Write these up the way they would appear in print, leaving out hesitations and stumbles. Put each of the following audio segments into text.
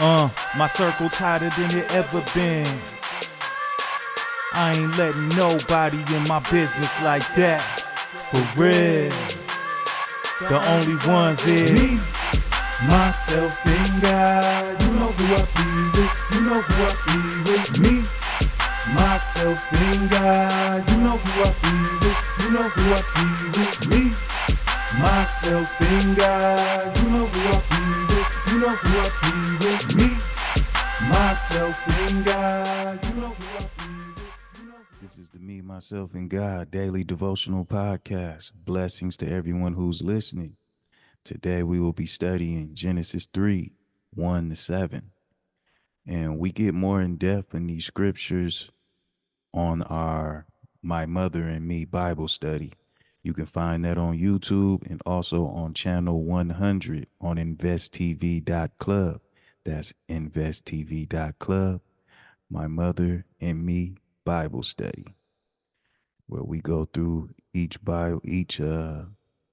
My circle tighter than it ever been. I ain't letting nobody in my business like that. For real. The only ones is me, myself, and God. You know who I be with. You know who I be with. Me, myself, and God. You know who I be with. You know who I be with. Me, myself, and God. You know who I be with. You know who I be with. Me, myself, and God. You know who I be with. This is the Me, Myself, and God Daily Devotional Podcast. Blessings to everyone who's listening. Today we will be studying Genesis 3, 1-7. And we get more in depth in these scriptures on our My Mother and Me Bible study. You can find that on YouTube and also on channel 100 on investtv.club. That's investtv.club. My Mother and Me Bible study, where we go through each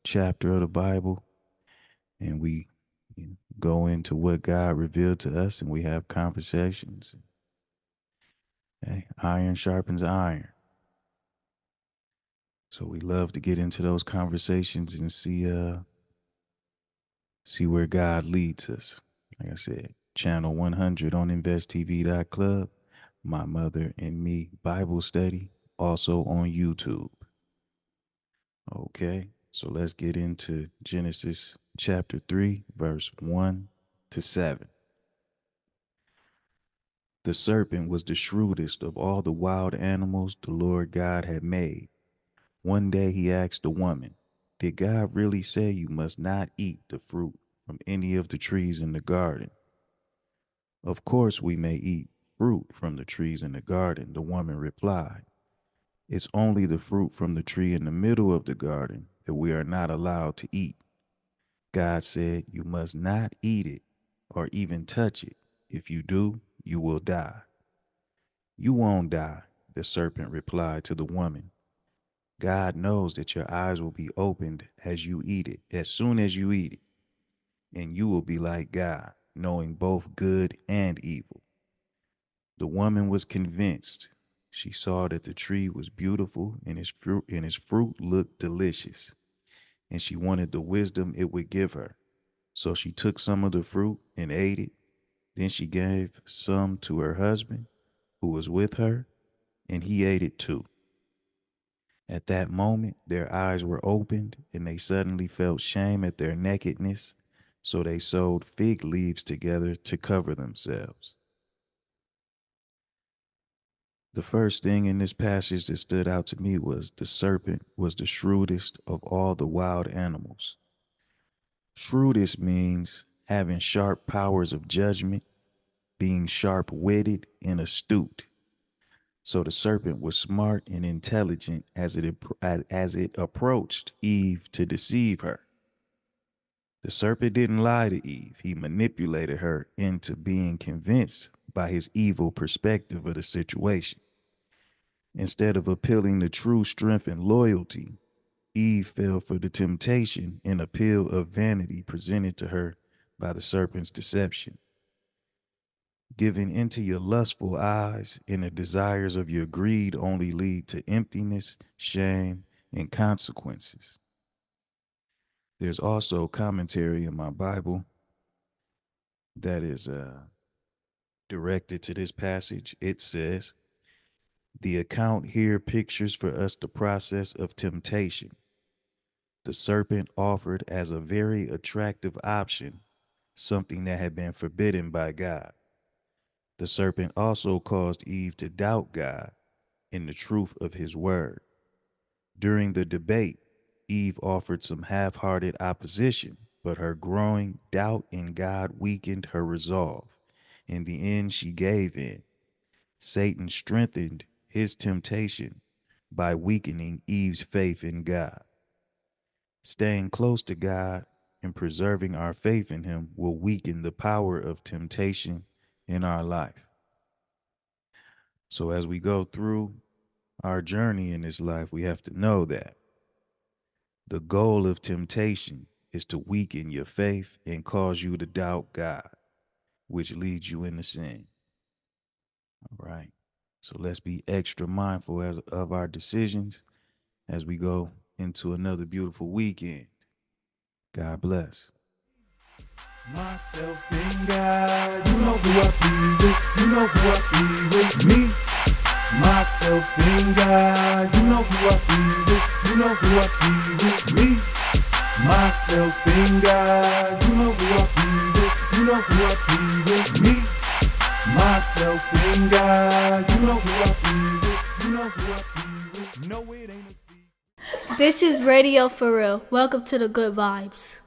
chapter of the Bible, and we go into what God revealed to us, and we have conversations. Hey, iron sharpens iron. So we love to get into those conversations and see where God leads us. Like I said, channel 100 on investtv.club, My Mother and Me Bible study, also on YouTube. Okay, so let's get into Genesis chapter 3, verse 1-7. The serpent was the shrewdest of all the wild animals the Lord God had made. One day he asked the woman, "Did God really say you must not eat the fruit from any of the trees in the garden?" "Of course we may eat fruit from the trees in the garden," the woman replied. "It's only the fruit from the tree in the middle of the garden that we are not allowed to eat. God said you must not eat it or even touch it. If you do, you will die." "You won't die," the serpent replied to the woman. "God knows that your eyes will be opened as soon as you eat it, and you will be like God, knowing both good and evil." The woman was convinced. She saw that the tree was beautiful and its fruit looked delicious, and she wanted the wisdom it would give her. So she took some of the fruit and ate it. Then she gave some to her husband, who was with her, and he ate it too. At that moment, their eyes were opened, and they suddenly felt shame at their nakedness, so they sewed fig leaves together to cover themselves. The first thing in this passage that stood out to me was the serpent was the shrewdest of all the wild animals. Shrewdest means having sharp powers of judgment, being sharp-witted and astute. So the serpent was smart and intelligent as it approached Eve to deceive her. The serpent didn't lie to Eve. He manipulated her into being convinced by his evil perspective of the situation. Instead of appealing to true strength and loyalty, Eve fell for the temptation and appeal of vanity presented to her by the serpent's deception. Giving into your lustful eyes and the desires of your greed only lead to emptiness, shame, and consequences. There's also commentary in my Bible that is directed to this passage. It says, "The account here pictures for us the process of temptation. The serpent offered as a very attractive option something that had been forbidden by God. The serpent also caused Eve to doubt God and the truth of his word. During the debate, Eve offered some half-hearted opposition, but her growing doubt in God weakened her resolve. In the end, she gave in. Satan strengthened his temptation by weakening Eve's faith in God. Staying close to God and preserving our faith in him will weaken the power of temptation in our life. So as we go through our journey in this life, we have to know that the goal of temptation is to weaken your faith and cause you to doubt God. which leads you into sin. All right. So let's be extra mindful of our decisions as we go into another beautiful weekend. God bless. Myself and God, you know who I be with, you know who I be with me. Myself and God, you know who I be with, you know who I be with me. Myself and God, you know who I be with, you know who I be with me. Myself and God, you know who I be with, you know who I be with. No, it ain't a secret. This is Radio For Real. Welcome to the Good Vibes.